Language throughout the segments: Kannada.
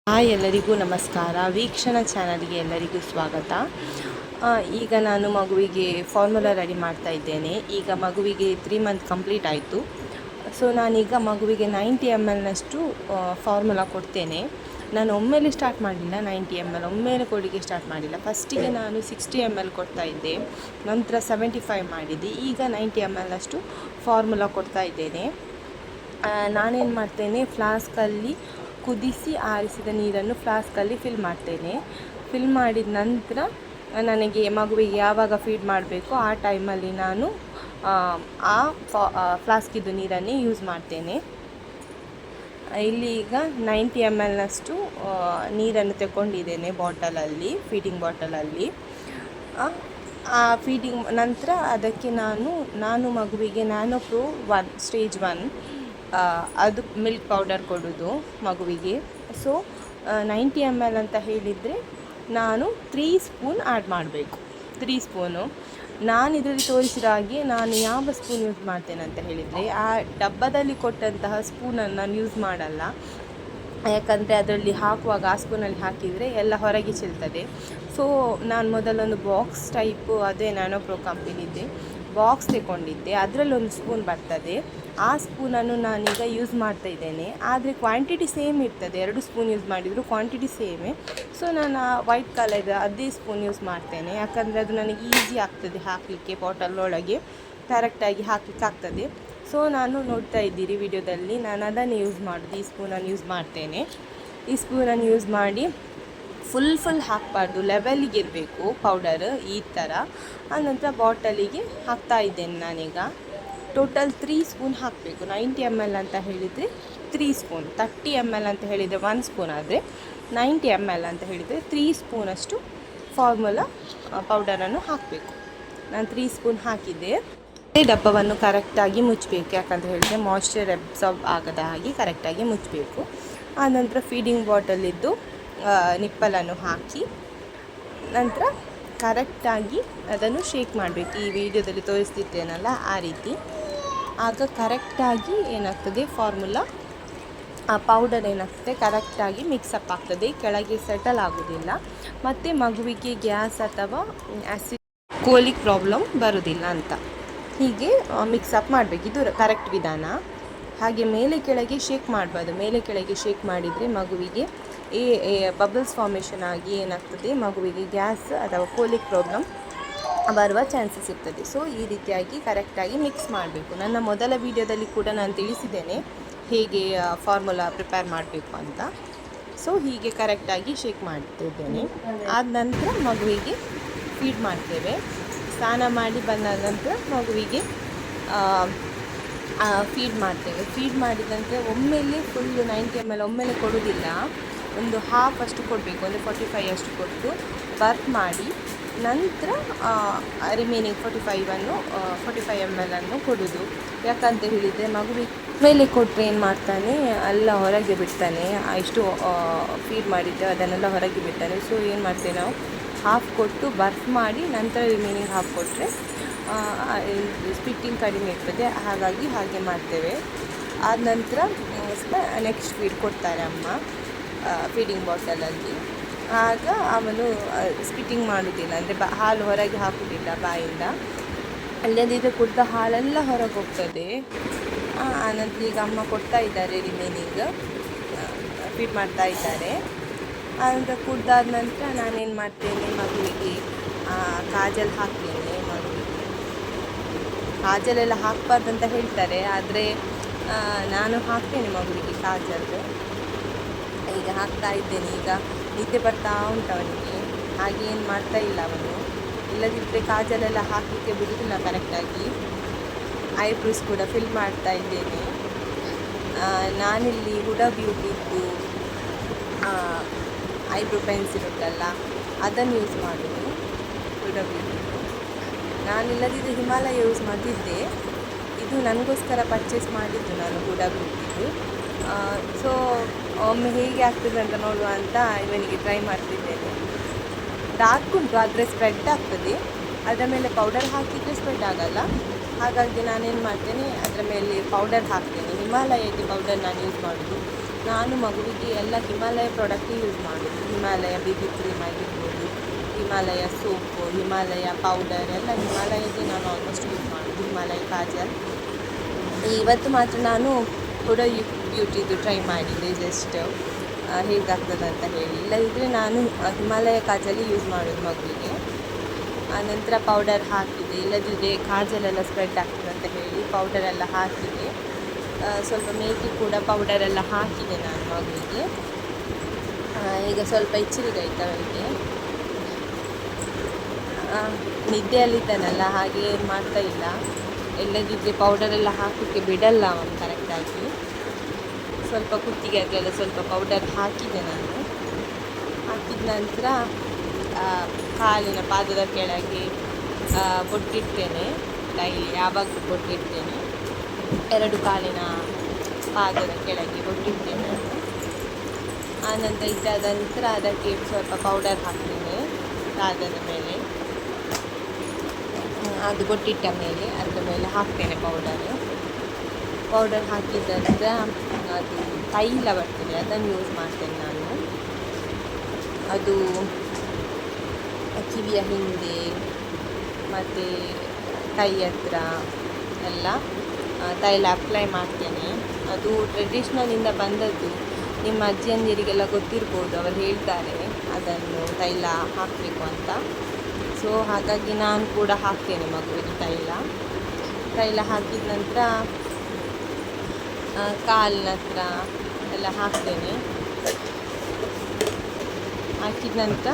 ಹಾಯ್, ಎಲ್ಲರಿಗೂ ನಮಸ್ಕಾರ. ವೀಕ್ಷಣ ಚಾನಲ್ಗೆ ಎಲ್ಲರಿಗೂ ಸ್ವಾಗತ. ಈಗ ನಾನು ಮಗುವಿಗೆ ಫಾರ್ಮುಲಾ ರೆಡಿ ಮಾಡ್ತಾ ಇದ್ದೇನೆ. ಈಗ ಮಗುವಿಗೆ 3 ಮಂತ್ ಕಂಪ್ಲೀಟ್ ಆಯಿತು. ಸೊ ನಾನೀಗ ಮಗುವಿಗೆ 90 ml ಫಾರ್ಮುಲಾ ಕೊಡ್ತೇನೆ. ನಾನು ಒಮ್ಮೆಲೆ ಸ್ಟಾರ್ಟ್ ಮಾಡಲಿಲ್ಲ, 90 ml ಒಮ್ಮೆಲೆ ಕೊಡಲಿಕ್ಕೆ ಸ್ಟಾರ್ಟ್ ಮಾಡಿಲ್ಲ. ಫಸ್ಟಿಗೆ ನಾನು 60 ml ಕೊಡ್ತಾ ಇದ್ದೆ, ನಂತರ 75 ಮಾಡಿದ್ದೆ. ಈಗ 90 ml ಫಾರ್ಮುಲಾ ಕೊಡ್ತಾ ಇದ್ದೇನೆ. ನಾನೇನು ಮಾಡ್ತೇನೆ, ಫ್ಲಾಸ್ಕಲ್ಲಿ ಕುದಿಸಿ ಆರಿಸಿದ ನೀರನ್ನು ಫ್ಲಾಸ್ಕಲ್ಲಿ ಫಿಲ್ ಮಾಡ್ತೇನೆ. ಫಿಲ್ ಮಾಡಿದ ನಂತರ ನನಗೆ ಮಗುವಿಗೆ ಯಾವಾಗ ಫೀಡ್ ಮಾಡಬೇಕು ಆ ಟೈಮಲ್ಲಿ ನಾನು ಆ ಫ್ಲಾಸ್ಕಿದ್ದು ನೀರನ್ನೇ ಯೂಸ್ ಮಾಡ್ತೇನೆ. ಇಲ್ಲಿ ಈಗ 90 ml ನೀರನ್ನು ತಗೊಂಡಿದ್ದೇನೆ ಬಾಟಲಲ್ಲಿ, ಫೀಡಿಂಗ್ ಬಾಟಲಲ್ಲಿ. ಆ ಫೀಡಿಂಗ್ ನಂತರ ಅದಕ್ಕೆ ನಾನು ಮಗುವಿಗೆ ನ್ಯಾನೋ-ಪ್ರೋ ಸ್ಟೇಜ್ 1 ಅದು ಮಿಲ್ಕ್ ಪೌಡರ್ ಕೊಡೋದು ಮಗುವಿಗೆ. ಸೊ 90 ml ಅಂತ ಹೇಳಿದರೆ ನಾನು 3 ಸ್ಪೂನ್ ಆ್ಯಡ್ ಮಾಡಬೇಕು. 3 ಸ್ಪೂನು. ನಾನು ಇದರಲ್ಲಿ ತೋರಿಸಿದ ಹಾಗೆ ನಾನು ಯಾವ ಸ್ಪೂನ್ ಯೂಸ್ ಮಾಡ್ತೇನೆ ಅಂತ ಹೇಳಿದರೆ, ಆ ಡಬ್ಬದಲ್ಲಿ ಕೊಟ್ಟಂತಹ ಸ್ಪೂನನ್ನು ನಾನು ಯೂಸ್ ಮಾಡಲ್ಲ. ಯಾಕಂದರೆ ಅದರಲ್ಲಿ ಹಾಕುವಾಗ ಆ ಸ್ಪೂನಲ್ಲಿ ಹಾಕಿದರೆ ಎಲ್ಲ ಹೊರಗೆ ಚೆಲ್ತದೆ. ಸೊ ನಾನು ಮೊದಲೊಂದು ಬಾಕ್ಸ್ ಟೈಪು, ಅದೇ ನ್ಯಾನೋ-ಪ್ರೋ ಕಂಪನಿದ್ದೆ ಬಾಕ್ಸ್ ತಗೊಂಡಿದ್ದೆ, ಅದರಲ್ಲಿ ಒಂದು ಸ್ಪೂನ್ ಬರ್ತದೆ. ಆ ಸ್ಪೂನನ್ನು ನಾನೀಗ ಯೂಸ್ ಮಾಡ್ತಾ ಇದ್ದೇನೆ. ಆದರೆ ಕ್ವಾಂಟಿಟಿ ಸೇಮ್ ಇರ್ತದೆ, 2 ಸ್ಪೂನ್ ಯೂಸ್ ಮಾಡಿದರೂ ಕ್ವಾಂಟಿಟಿ ಸೇಮೇ. ಸೊ ನಾನು ವೈಟ್ ಕಲರ್ ಅದೇ ಸ್ಪೂನ್ ಯೂಸ್ ಮಾಡ್ತೇನೆ, ಯಾಕಂದರೆ ಅದು ನನಗೆ ಈಸಿ ಆಗ್ತದೆ ಹಾಕಲಿಕ್ಕೆ, ಬಾಟಲ್ ಕರೆಕ್ಟಾಗಿ ಹಾಕಲಿಕ್ಕೆ ಆಗ್ತದೆ. ಸೊ ನಾನು ನೋಡ್ತಾ ಇದ್ದೀರಿ ವಿಡಿಯೋದಲ್ಲಿ, ನಾನು ಅದನ್ನೇ ಯೂಸ್ ಮಾಡೋದು. ಈ ಸ್ಪೂನನ್ನು ಯೂಸ್ ಮಾಡ್ತೇನೆ. ಈ ಸ್ಪೂನನ್ನು ಯೂಸ್ ಮಾಡಿ ಫುಲ್ ಹಾಕಬಾರ್ದು, ಲೆವೆಲಿಗೆ ಇರಬೇಕು ಪೌಡರ್ ಈ ಥರ. ಆನಂತರ ಬಾಟಲಿಗೆ ಹಾಕ್ತಾ ಇದ್ದೇನೆ ನಾನೀಗ. ಟೋಟಲ್ 3 ಸ್ಪೂನ್ ಹಾಕಬೇಕು. 90 ml ಅಂತ ಹೇಳಿದರೆ 3 ಸ್ಪೂನ್, 30 ml ಅಂತ ಹೇಳಿದರೆ 1 ಸ್ಪೂನ್, ಆದರೆ 90 ml ಅಂತ ಹೇಳಿದರೆ 3 ಸ್ಪೂನಷ್ಟು ಫಾರ್ಮುಲಾ ಪೌಡರನ್ನು ಹಾಕಬೇಕು. ನಾನು 3 ಸ್ಪೂನ್ ಹಾಕಿದ್ದೆ. ಡಬ್ಬವನ್ನು ಕರೆಕ್ಟಾಗಿ ಮುಚ್ಚಬೇಕು, ಯಾಕಂತ ಹೇಳಿದರೆ ಮಾಯ್ಶ್ಚರ್ ಅಬ್ಸಾರ್ಬ್ ಆಗದ ಹಾಗೆ ಕರೆಕ್ಟಾಗಿ ಮುಚ್ಚಬೇಕು. ಆನಂತರ ಫೀಡಿಂಗ್ ಬಾಟಲಿದ್ದು ನಿಪ್ಪಲನ್ನು ಹಾಕಿ ನಂತರ ಕರೆಕ್ಟಾಗಿ ಅದನ್ನು ಶೇಕ್ ಮಾಡಬೇಕು. ಈ ವಿಡಿಯೋದಲ್ಲಿ ತೋರಿಸ್ತಿದ್ದೇನಲ್ಲ ಆ ರೀತಿ. ಆಗ ಕರೆಕ್ಟಾಗಿ ಏನಾಗ್ತದೆ, ಫಾರ್ಮುಲಾ ಪೌಡರ್ ಏನಾಗ್ತದೆ ಕರೆಕ್ಟಾಗಿ ಮಿಕ್ಸಪ್ ಆಗ್ತದೆ, ಕೆಳಗೆ ಸೆಟಲ್ ಆಗೋದಿಲ್ಲ, ಮತ್ತು ಮಗುವಿಗೆ ಗ್ಯಾಸ್ ಅಥವಾ ಆ್ಯಸಿಡ್ ಕೋಲಿಕ್ ಪ್ರಾಬ್ಲಮ್ ಬರೋದಿಲ್ಲ ಅಂತ. ಹೀಗೆ ಮಿಕ್ಸಪ್ ಮಾಡಬೇಕು, ಇದು ಕರೆಕ್ಟ್ ವಿಧಾನ. ಹಾಗೆ ಮೇಲೆ ಕೆಳಗೆ ಶೇಕ್ ಮಾಡಬಾರ್ದು. ಮೇಲೆ ಕೆಳಗೆ ಶೇಕ್ ಮಾಡಿದರೆ ಮಗುವಿಗೆ ಬಬಲ್ಸ್ ಫಾರ್ಮೇಷನ್ ಆಗಿ ಏನಾಗ್ತದೆ, ಮಗುವಿಗೆ ಗ್ಯಾಸ್ ಅಥವಾ ಕೋಲಿಕ್ ಪ್ರಾಬ್ಲಮ್ ಬರುವ ಚಾನ್ಸಸ್ ಇರ್ತದೆ. ಸೊ ಈ ರೀತಿಯಾಗಿ ಕರೆಕ್ಟಾಗಿ ಮಿಕ್ಸ್ ಮಾಡಬೇಕು. ನನ್ನ ಮೊದಲ ವಿಡಿಯೋದಲ್ಲಿ ಕೂಡ ನಾನು ತಿಳಿಸಿದ್ದೇನೆ ಹೇಗೆ ಫಾರ್ಮುಲಾ ಪ್ರಿಪೇರ್ ಮಾಡಬೇಕು ಅಂತ. ಸೊ ಹೀಗೆ ಕರೆಕ್ಟಾಗಿ ಶೇಕ್ ಮಾಡ್ತಿದ್ದೇನೆ. ಆದ ನಂತರ ಮಗುವಿಗೆ ಫೀಡ್ ಮಾಡ್ತೇವೆ. ಸ್ನಾನ ಮಾಡಿ ಬಂದ ನಂತರ ಮಗುವಿಗೆ ಫೀಡ್ ಮಾಡ್ತೇವೆ. ಫೀಡ್ ಮಾಡಿದ ನಂತರ ಒಮ್ಮೆಲೆ ಫುಲ್ಲು 90 ml ಒಮ್ಮೆಲೆ ಕೊಡೋದಿಲ್ಲ, ಒಂದು ಹಾಫ್ ಅಷ್ಟು ಕೊಡಬೇಕು, ಒಂದು 45 ಅಷ್ಟು ಕೊಟ್ಟು ಬರ್ತ್ ಮಾಡಿ ನಂತರ ರಿಮೈನಿಂಗ್ 45 ml ಕೊಡೋದು. ಯಾಕಂತ ಹೇಳಿದರೆ ಮಗುವಿಗೆ ಮೇಲೆ ಕೊಟ್ಟರೆ ಏನು ಮಾಡ್ತಾನೆ, ಎಲ್ಲ ಹೊರಗೆ ಬಿಡ್ತಾನೆ. ಇಷ್ಟು ಫೀಡ್ ಮಾಡಿದ್ದೆ ಅದನ್ನೆಲ್ಲ ಹೊರಗೆ ಬಿಡ್ತಾನೆ. ಸೊ ಏನು ಮಾಡ್ತೇವೆ, ನಾವು ಹಾಫ್ ಕೊಟ್ಟು ಬರ್ತ್ ಮಾಡಿ ನಂತರ ರಿಮೈನಿಂಗ್ ಹಾಫ್ ಕೊಟ್ಟರೆ ಸ್ಪಿಟ್ಟಿಂಗ್ ಕಡಿಮೆ ಇರ್ತದೆ. ಹಾಗಾಗಿ ಹಾಗೆ ಮಾಡ್ತೇವೆ. ಆದ ನಂತರ ನೆಕ್ಸ್ಟ್ ಫೀಡ್ ಕೊಡ್ತಾರೆ ಅಮ್ಮ ಫೀಡಿಂಗ್ ಬಾಟಲಲ್ಲಿ. ಆಗ ಅವನು ಸ್ಪಿಟ್ಟಿಂಗ್ ಮಾಡೋದಿಲ್ಲ, ಅಂದರೆ ಹಾಲು ಹೊರಗೆ ಹಾಕೋದಿಲ್ಲ ಬಾಯಿಂದ. ಅಲ್ಲದಿದ್ದರೆ ಕುಡ್ದ ಹಾಲೆಲ್ಲ ಹೊರಗೆ ಹೋಗ್ತದೆ. ಆನಂತರ ಈಗ ಅಮ್ಮ ಕೊಡ್ತಾ ಇದ್ದಾರೆ, ರಿಮೈನಿಂಗ್ ಫೀಡ್ ಮಾಡ್ತಾ ಇದ್ದಾರೆ. ಆನಂತರ ಕುಡ್ದಾದ ನಂತರ ನಾನೇನು ಮಾಡ್ತೇನೆ, ಮಗುವಿಗೆ ಕಾಜಲ್ ಹಾಕ್ತೇನೆ. ಕಾಜಲೆಲ್ಲ ಹಾಕಬಾರ್ದಂತ ಹೇಳ್ತಾರೆ, ಆದರೆ ನಾನು ಹಾಕ್ತೇನೆ ಮಗುವಿಗೆ ಕಾಜಲ್. ಈಗ ಹಾಕ್ತಾ ಇದ್ದೇನೆ. ಈಗ ನಿದ್ದೆ ಬರ್ತಾ ಉಂಟು ಅವನಿಗೆ, ಹಾಗೆ ಏನು ಮಾಡ್ತಾ ಇಲ್ಲ ಅವನು. ಇಲ್ಲದಿದ್ದರೆ ಕಾಜಲೆಲ್ಲ ಹಾಕಲಿಕ್ಕೆ ಬಿಡುವುದಿಲ್ಲ ಕರೆಕ್ಟಾಗಿ. ಐಬ್ರೋಸ್ ಕೂಡ ಫಿಲ್ ಮಾಡ್ತಾ ಇದ್ದೇನೆ. ನಾನಿಲ್ಲಿ ಹುಡಾ ಬ್ಯೂಟಿದ್ದು ಐಬ್ರೋ ಪೆನ್ಸಿಲ್ ಉಂಟಲ್ಲ, ಅದನ್ನು ಯೂಸ್ ಮಾಡೋದು. ಹುಡಾ ಬ್ಯೂಟಿದ್ದು ನಾನಿಲ್ಲದಿದ್ದರೆ ಹಿಮಾಲಯ ಯೂಸ್ ಮಾಡ್ತಿದ್ದೆ. ಇದು ನನಗೋಸ್ಕರ ಪರ್ಚೇಸ್ ಮಾಡಿದ್ದು ನಾನು ಹುಡಾ ಬ್ಯೂಟಿದ್ದು. ಸೊ ಒಮ್ಮೆ ಹೇಗೆ ಆಗ್ತದೆ ಅಂತ ನೋಡುವ ಅಂತ ಇವನಿಗೆ ಟ್ರೈ ಮಾಡ್ತಿದ್ದೇನೆ. ಡಾರ್ಕ್ ಉಂಟು, ಆದರೆ ಸ್ಪ್ರೆಡ್ ಆಗ್ತದೆ. ಅದರ ಮೇಲೆ ಪೌಡರ್ ಹಾಕಿದರೆ ಸ್ಪ್ರೆಡ್ ಆಗಲ್ಲ. ಹಾಗಾಗಿ ನಾನೇನು ಮಾಡ್ತೇನೆ, ಅದರ ಮೇಲೆ ಪೌಡರ್ ಹಾಕ್ತೇನೆ. ಹಿಮಾಲಯದ ಪೌಡರ್ ನಾನು ಯೂಸ್ ಮಾಡೋದು. ನಾನು ಮಗುವಿಗೆ ಎಲ್ಲ ಹಿಮಾಲಯ ಪ್ರಾಡಕ್ಟ್ ಯೂಸ್ ಮಾಡೋದು. ಹಿಮಾಲಯ ಬೇಬಿ ಕ್ರೀಮ್ ಆಗಿರ್ಬೋದು, ಹಿಮಾಲಯ ಸೋಪು, ಹಿಮಾಲಯ ಪೌಡರ್ ಎಲ್ಲ ಹಿಮಾಲಯದೇ ನಾನು ಆಲ್ಮೋಸ್ಟ್ ಯೂಸ್ ಮಾಡೋದು. ಹಿಮಾಲಯ ಕಾಜಲ್ ಇವತ್ತು ಮಾತ್ರ ನಾನು ಕೂಡ ಬ್ಯೂಟಿದು ಟ್ರೈ ಮಾಡಿದ್ದೆ, ಜಸ್ಟ್ ಹೇಗಾಗ್ತದೆ ಅಂತ ಹೇಳಿ. ಇಲ್ಲದಿದ್ದರೆ ನಾನು ಹಿಮಾಲಯ ಕಾಜಲ್ಲಿ ಯೂಸ್ ಮಾಡೋದು ಮಗುವಿಗೆ. ಆನಂತರ ಪೌಡರ್ ಹಾಕಿದೆ, ಇಲ್ಲದಿದ್ದರೆ ಕಾಜಲೆಲ್ಲ ಸ್ಪ್ರೆಡ್ ಆಗ್ತದೆ ಅಂತ ಹೇಳಿ ಪೌಡರೆಲ್ಲ ಹಾಕಿದೆ. ಸ್ವಲ್ಪ ಮೇಥಿ ಕೂಡ ಪೌಡರೆಲ್ಲ ಹಾಕಿದೆ ನಾನು ಮಗುವಿಗೆ. ಈಗ ಸ್ವಲ್ಪ ಎಚ್ಚರಿಕಾಯ್ತು ಅವನಿಗೆ, ನಿದ್ದೆಯಲ್ಲಿದ್ದಾನಲ್ಲ, ಹಾಗೆ ಏನು ಮಾಡ್ತಾ ಇಲ್ಲ. ಇಲ್ಲದಿದ್ದರೆ ಪೌಡರೆಲ್ಲ ಹಾಕೋಕ್ಕೆ ಬಿಡಲ್ಲ ಅವನು ಕರೆಕ್ಟಾಗಿ. ಸ್ವಲ್ಪ ಕುತ್ತಿಗೆ ಆಗಲೆಲ್ಲ ಸ್ವಲ್ಪ ಪೌಡರ್ ಹಾಕಿದೆ ನಾನು. ಹಾಕಿದ ನಂತರ ಕಾಲಿನ ಪಾದದ ಕೆಳಗೆ ಬೊಟ್ಟಿಡ್ತೇನೆ. ಡೈಲಿ ಯಾವಾಗಲೂ ಬೊಟ್ಟಿಡ್ತೇನೆ. 2 ಕಾಲಿನ ಪಾದದ ಕೆಳಗೆ ಬೊಟ್ಟಿಡ್ತೇನೆ. ಆನಂತರ ಇದ್ದಾದ ನಂತರ ಅದಕ್ಕೆ ಸ್ವಲ್ಪ ಪೌಡರ್ ಹಾಕ್ತೇನೆ ಪಾದದ ಮೇಲೆ. ಅದು ಬೊಟ್ಟಿಟ್ಟ ಮೇಲೆ ಅದರ ಮೇಲೆ ಹಾಕ್ತೇನೆ ಪೌಡರ್ ಹಾಕಿದ ನಂತರ ಅದು ತೈಲ ಬರ್ತದೆ, ಅದನ್ನು ಯೂಸ್ ಮಾಡ್ತೇನೆ ನಾನು. ಅದು ಕಿವಿಯ ಹಿಂದೆ ಮತ್ತು ಕೈ ಹತ್ರ ಎಲ್ಲ ತೈಲ ಅಪ್ಲೈ ಮಾಡ್ತೇನೆ. ಅದು ಟ್ರೆಡಿಷ್ನಲಿಂದ ಬಂದದ್ದು, ನಿಮ್ಮ ಅಜ್ಜಿಯಂದಿರಿಗೆಲ್ಲ ಗೊತ್ತಿರ್ಬೋದು, ಅವರು ಹೇಳ್ತಾರೆ ಅದನ್ನು ತೈಲ ಹಾಕಬೇಕು ಅಂತ. ಸೊ ಹಾಗಾಗಿ ನಾನು ಕೂಡ ಹಾಕ್ತೇನೆ ಮಗುವಿಗೆ ತೈಲ ಹಾಕಿದ ನಂತರ ಕಾಲಿನ ಹತ್ರ ಎಲ್ಲ ಹಾಕ್ತೇನೆ. ಹಾಕಿದ ನಂತರ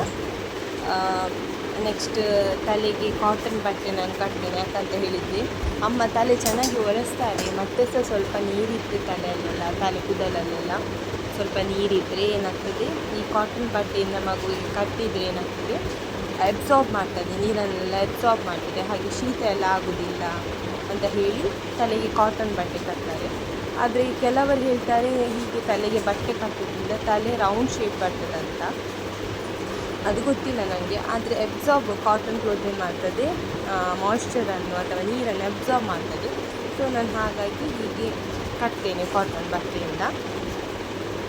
ನೆಕ್ಸ್ಟ್ ತಲೆಗೆ ಕಾಟನ್ ಬಟ್ಟೆ ನಾನು ಕಟ್ತೇನೆ. ಯಾಕಂತ ಹೇಳಿದರೆ ಅಮ್ಮ ತಲೆ ಚೆನ್ನಾಗಿ ಒರೆಸ್ತಾರೆ, ಮತ್ತೆ ಸಹ ಸ್ವಲ್ಪ ನೀರಿಟ್ಟರೆ ತಲೆಯಲ್ಲೆಲ್ಲ, ತಲೆ ಕೂದಲಲ್ಲೆಲ್ಲ ಸ್ವಲ್ಪ ನೀರಿದ್ದರೆ ಏನಾಗ್ತದೆ, ಈ ಕಾಟನ್ ಬಟ್ಟೆಯಿಂದ ಮಗುವಿಗೆ ಕಟ್ಟಿದರೆ ಏನಾಗ್ತದೆ, ಅಬ್ಸಾರ್ಬ್ ಮಾಡ್ತದೆ, ನೀರನ್ನೆಲ್ಲ ಅಬ್ಸಾರ್ಬ್ ಮಾಡ್ತದೆ. ಹಾಗೆ ಶೀತ ಎಲ್ಲ ಆಗೋದಿಲ್ಲ ಅಂತ ಹೇಳಿ ತಲೆಗೆ ಕಾಟನ್ ಬಟ್ಟೆ ಕಟ್ತಾರೆ. ಆದರೆ ಕೆಲವರು ಹೇಳ್ತಾರೆ ಹೀಗೆ ತಲೆಗೆ ಬಟ್ಟೆ ಕಟ್ಟೋದ್ರಿಂದ ತಲೆ ರೌಂಡ್ ಶೇಪ್ ಬರ್ತದಂತ. ಅದು ಗೊತ್ತಿಲ್ಲ ನನಗೆ. ಆದರೆ ಅಬ್ಸಾರ್ಬ್ ಕಾಟನ್ ಕ್ಲೋತ್ ಏನು ಮಾಡ್ತದೆ, ಮಾಯ್ಶ್ಚರನ್ನು ಅಥವಾ ನೀರನ್ನು ಅಬ್ಸಾರ್ಬ್ ಮಾಡ್ತದೆ. ಸೊ ನಾನು ಹಾಗಾಗಿ ಹೀಗೆ ಕಟ್ತೇನೆ ಕಾಟನ್ ಬಟ್ಟೆಯಿಂದ.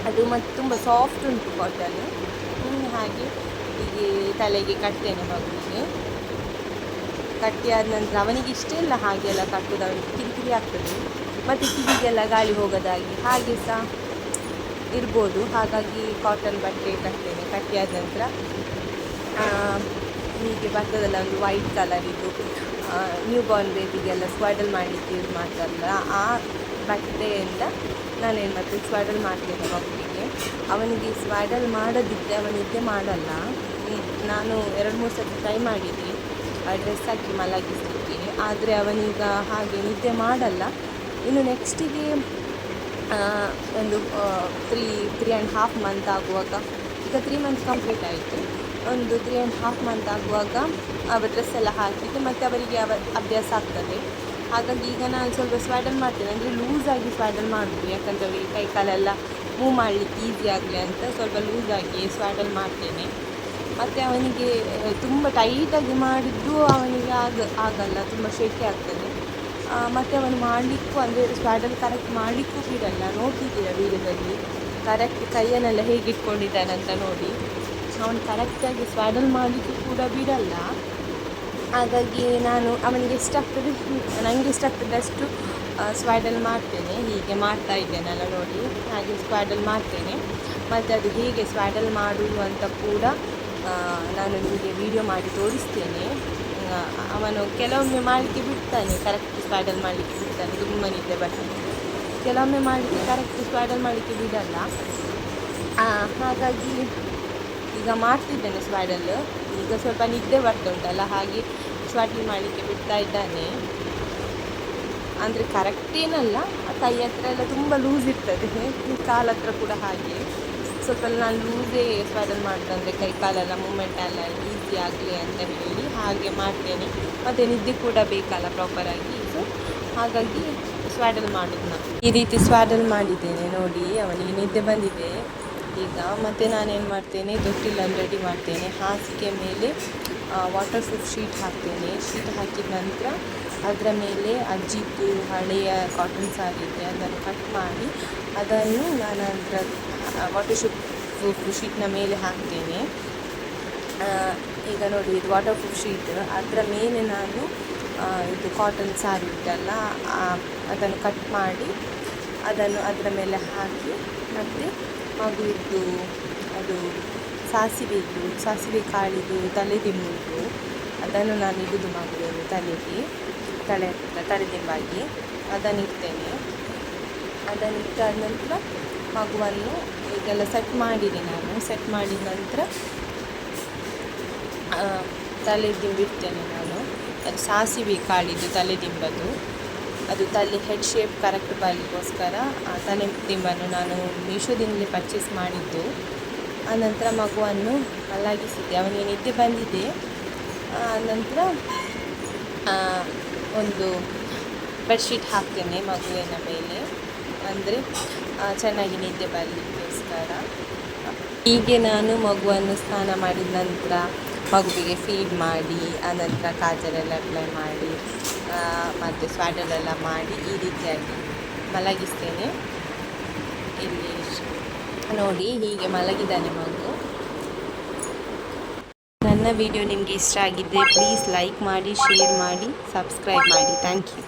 ಅದು ಮತ್ತು ತುಂಬ ಸಾಫ್ಟ್ ಉಂಟು ಕಾಟನ್ನು. ಹಾಗೆ ಹೀಗೆ ತಲೆಗೆ ಕಟ್ತೇನೆ ಮಗುವಿಗೆ. ಕಟ್ಟಿ ಆದ ನಂತರ ಅವನಿಗೆ ಇಷ್ಟ ಇಲ್ಲ ಹಾಗೆಲ್ಲ ಕಟ್ಟೋದು, ಅವನಿಗೆ ಕಿರಿಕಿರಿ ಆಗ್ತದೆ, ಮತ್ತು ಕಿವಿಗೆಲ್ಲ ಗಾಳಿ ಹೋಗೋದಾಗಿ ಹಾಗೆ ಸಹ ಇರ್ಬೋದು. ಹಾಗಾಗಿ ಕಾಟನ್ ಬಟ್ಟೆ ಕಟ್ತೇನೆ. ಕಟ್ಟಿ ಆದ ನಂತರ ಹೀಗೆ ಬರ್ತದಲ್ಲ ಒಂದು ವೈಟ್ ಕಲರಿದ್ದು ನ್ಯೂ ಬಾರ್ನ್ ಬೇಬಿಗೆಲ್ಲ ಸ್ವಾಡಲ್ ಮಾಡಲಿಕ್ಕೆ ಯೂಸ್ ಮಾಡ್ತಾರಲ್ಲ, ಆ ಬಟ್ಟೆಯಿಂದ ನಾನೇನು ಮಾಡ್ತೀನಿ, ಸ್ವಾಡಲ್ ಮಾಡ್ತೇನೆ ಮಗುವಿಗೆ. ಅವನಿಗೆ ಸ್ವಾಡಲ್ ಮಾಡದಿದ್ದರೆ ಅವನು ನಿದ್ದೆ ಮಾಡಲ್ಲ. ನಾನು 2-3 ಸತಿ ಟ್ರೈ ಮಾಡಿದ್ದೆ ಡ್ರೆಸ್ ಹಾಕಿ ಮಲಗಿಸಲಿಕ್ಕೆ, ಆದರೆ ಅವನೀಗ ಹಾಗೆ ನಿದ್ದೆ ಮಾಡಲ್ಲ. ಇನ್ನು ನೆಕ್ಸ್ಟಿಗೆ ಒಂದು 3.5 ಮಂತ್ ಆಗುವಾಗ, ಈಗ 3 ಮಂತ್ಸ್ ಕಂಪ್ಲೀಟ್ ಆಯಿತು, ಒಂದು 3.5 ಮಂತ್ ಆಗುವಾಗ ಡ್ರೆಸ್ ಎಲ್ಲ ಹಾಕಿದ್ದು ಮತ್ತು ಅವರಿಗೆ ಅಭ್ಯಾಸ ಆಗ್ತದೆ. ಹಾಗಾಗಿ ಈಗ ನಾನು ಸ್ವಲ್ಪ ಸ್ವಾಡಲ್ ಮಾಡ್ತೇನೆ, ಅಂದರೆ ಲೂಸಾಗಿ ಸ್ವಾಡಲ್ ಮಾಡೋದು. ಯಾಕಂದರೆ ಅವರಿಗೆ ಕೈ ಕಾಲೆಲ್ಲ ಮೂವ್ ಮಾಡಲಿಕ್ಕೆ ಈಸಿ ಆಗಲಿ ಅಂತ ಸ್ವಲ್ಪ ಲೂಸಾಗಿ ಸ್ವಾಡಲ್ ಮಾಡ್ತೇನೆ. ಮತ್ತು ಅವನಿಗೆ ತುಂಬ ಟೈಟಾಗಿ ಮಾಡಿದ್ದು ಅವನಿಗೆ ಆಗಲ್ಲ, ತುಂಬ ಶೇಕೆ ಆಗ್ತದೆ. ಮತ್ತು ಅವನು ಮಾಡಲಿಕ್ಕೂ, ಅಂದರೆ ಸ್ವಾಡಲ್ ಕರೆಕ್ಟ್ ಮಾಡಲಿಕ್ಕೂ ಬಿಡಲ್ಲ. ನೋಡ್ತಿದ್ದೀರ ವೀಡಿಯೋದಲ್ಲಿ ಕರೆಕ್ಟ್ ಕೈಯನ್ನೆಲ್ಲ ಹೇಗೆ ಇಟ್ಕೊಂಡಿದ್ದಾನಂತ ನೋಡಿ. ಅವನು ಕರೆಕ್ಟಾಗಿ ಸ್ವಾಡಲ್ ಮಾಡಲಿಕ್ಕೂ ಕೂಡ ಬಿಡಲ್ಲ. ಹಾಗಾಗಿ ನಾನು ಅವನಿಗೆ ಎಷ್ಟಾಗ್ತದೆ, ನನಗೆ ಎಷ್ಟಾಗ್ತದೆ ಅಷ್ಟು ಸ್ವಾಡಲ್ ಮಾಡ್ತೇನೆ. ಹೀಗೆ ಮಾಡ್ತಾ ಇದ್ದೇನಲ್ಲ ನೋಡಿ, ಹಾಗೆ ಸ್ವಾಡಲ್ ಮಾಡ್ತೇನೆ. ಮತ್ತು ಅದು ಹೇಗೆ ಸ್ವಾಡಲ್ ಮಾಡುವುದು ಅಂತ ಕೂಡ ನಾನು ನಿಮಗೆ ವಿಡಿಯೋ ಮಾಡಿ ತೋರಿಸ್ತೇನೆ. ಅವನು ಕೆಲವೊಮ್ಮೆ ಮಾಡಲಿಕ್ಕೆ ಬಿಡ್ತಾನೆ, ಕರೆಕ್ಟ್ ಸ್ವಾಡಲ್ ಮಾಡಲಿಕ್ಕೆ ಬಿಡ್ತಾನೆ, ತುಂಬ ನಿದ್ದೆ ಬರ್ತದೆ. ಕೆಲವೊಮ್ಮೆ ಮಾಡಲಿಕ್ಕೆ ಕರೆಕ್ಟ್ ಸ್ವಾಡಲ್ ಮಾಡಲಿಕ್ಕೆ ಬಿಡಲ್ಲ. ಹಾಗಾಗಿ ಈಗ ಮಾಡ್ತಿದ್ದೇನೆ ಸ್ವಾಡಲ್. ಈಗ ಸ್ವಲ್ಪ ನಿದ್ದೆ ಬರ್ತುಂಟಲ್ಲ, ಹಾಗೆ ಸ್ವಾಡಲ್ ಮಾಡಲಿಕ್ಕೆ ಬಿಡ್ತಾ ಇದ್ದಾನೆ. ಅಂದರೆ ಕರೆಕ್ಟ್ ಏನಲ್ಲ, ಕೈ ಹತ್ರ ಎಲ್ಲ ತುಂಬ ಲೂಸ್ ಇರ್ತದೆ, ಕಾಲ ಹತ್ರ ಕೂಡ ಹಾಗೆ ಸ್ವಲ್ಪ ನಾನು ಲೂಸೇ ಸ್ವಾಡಲ್ ಮಾಡೋದಂದರೆ ಕೈ ಕಾಲೆಲ್ಲ ಮೂಮೆಂಟ್ ಎಲ್ಲ ಈಸಿ ಆಗಲಿ ಅಂತ ಹೇಳಿ ಹಾಗೆ ಮಾಡ್ತೇನೆ. ಮತ್ತು ನಿದ್ದೆ ಕೂಡ ಬೇಕಲ್ಲ ಪ್ರಾಪರಾಗಿ. ಸೊ ಹಾಗಾಗಿ ಸ್ವಾಡಲ್ ಮಾಡೋದು ನಾನು ಈ ರೀತಿ ಸ್ವಾಡಲ್ ಮಾಡಿದ್ದೇನೆ ನೋಡಿ. ಅವನಿಗೆ ನಿದ್ದೆ ಬಂದಿದೆ, ಈಗ ಮತ್ತು ನಾನೇನು ಮಾಡ್ತೇನೆ, ತೊಟ್ಟಿಲನ್ನು ರೆಡಿ ಮಾಡ್ತೇನೆ. ಹಾಸಿಗೆ ಮೇಲೆ ವಾಟರ್ ಪ್ರೂಫ್ ಶೀಟ್ ಹಾಕ್ತೇನೆ. ಶೀಟ್ ಹಾಕಿದ ನಂತರ ಅದರ ಮೇಲೆ ಅಜ್ಜಿದ್ದು ಹಳೆಯ ಕಾಟನ್ ಸಾರಿ ಇದೆ, ಅದನ್ನು ಕಟ್ ಮಾಡಿ ಅದನ್ನು ನಾನು ಅದರ ವಾಟರ್ ಪ್ರೂಫ್ ಶೀಟ್ನ ಮೇಲೆ ಹಾಕ್ತೇನೆ. ಈಗ ನೋಡಿ, ಇದು ವಾಟರ್ ಪ್ರೂಫ್ ಶೀಟ್, ಅದರ ಮೇಲೆ ನಾನು ಇದು ಕಾಟನ್ ಸಾರಿ ಇತ್ತಲ್ಲ ಅದನ್ನು ಕಟ್ ಮಾಡಿ ಅದನ್ನು ಅದರ ಮೇಲೆ ಹಾಕಿ, ಮತ್ತು ಮಗುವಿದ್ದು ಅದು ಸಾಸಿವೆ ಕಾಳಿದು ತಲೆದಿಂಬುಂಟು, ಅದನ್ನು ನಾನು ಇಡುವುದು ಮಗುವಿನ ತಲೆದಿಂಬಾಗಿ ಅದನ್ನು ಇಡ್ತೇನೆ. ಅದನ್ನು ಇಟ್ಟಾದ ನಂತರ ಮಗುವನ್ನು ಈಗೆಲ್ಲ ಸೆಟ್ ಮಾಡಿದೆ. ನಾನು ಸೆಟ್ ಮಾಡಿದ ನಂತರ ತಲೆದಿಂಬಿಡ್ತೇನೆ ನಾನು. ಅದು ಸಾಸಿವೆ ಕಾಳಿದು ತಲೆದಿಂಬದು, ಅದು ಹೆಡ್ ಶೇಪ್ ಕರೆಕ್ಟ್ ಬರಲಿಕ್ಕೋಸ್ಕರ ಆ ತಲೆದಿಂಬನ್ನು ನಾನು ಮೀಶೋದಿಂದಲೇ ಪರ್ಚೇಸ್ ಮಾಡಿದ್ದು. ಆನಂತರ ಮಗುವನ್ನು ಮಲಗಿಸಿದ್ದೆ, ಅವನಿಗೆ ನಿದ್ದೆ ಬಂದಿದೆ. ನಂತರ ಒಂದು ಬೆಡ್ಶೀಟ್ ಹಾಕ್ತೇನೆ ಮಗುವಿನ ಮೇಲೆ, ಅಂದರೆ ಚೆನ್ನಾಗಿ ನಿದ್ದೆ ಬರಲಿಕ್ಕೋಸ್ಕರ. ಹೀಗೆ ನಾನು ಮಗುವನ್ನು ಸ್ನಾನ ಮಾಡಿದ ನಂತರ ಮಗುವಿಗೆ ಫೀಡ್ ಮಾಡಿ, ಆನಂತರ ಕಾಜಲೆಲ್ಲ ಅಪ್ಲೈ ಮಾಡಿ, ಮತ್ತು ಸ್ವಾಡಲೆಲ್ಲ ಮಾಡಿ ಈ ರೀತಿಯಾಗಿ ಮಲಗಿಸ್ತೇನೆ. ಇಲ್ಲಿ ನೋಡಿ, ಹೀಗೆ ಮಲಗಿದ್ದಾನೆ ಮಗು. ನನ್ನ ವಿಡಿಯೋ ನಿಮಗೆ ಇಷ್ಟ ಆಗಿದ್ದರೆ ಪ್ಲೀಸ್ ಲೈಕ್ ಮಾಡಿ, ಶೇರ್ ಮಾಡಿ, ಸಬ್ಸ್ಕ್ರೈಬ್ ಮಾಡಿ. Thank you.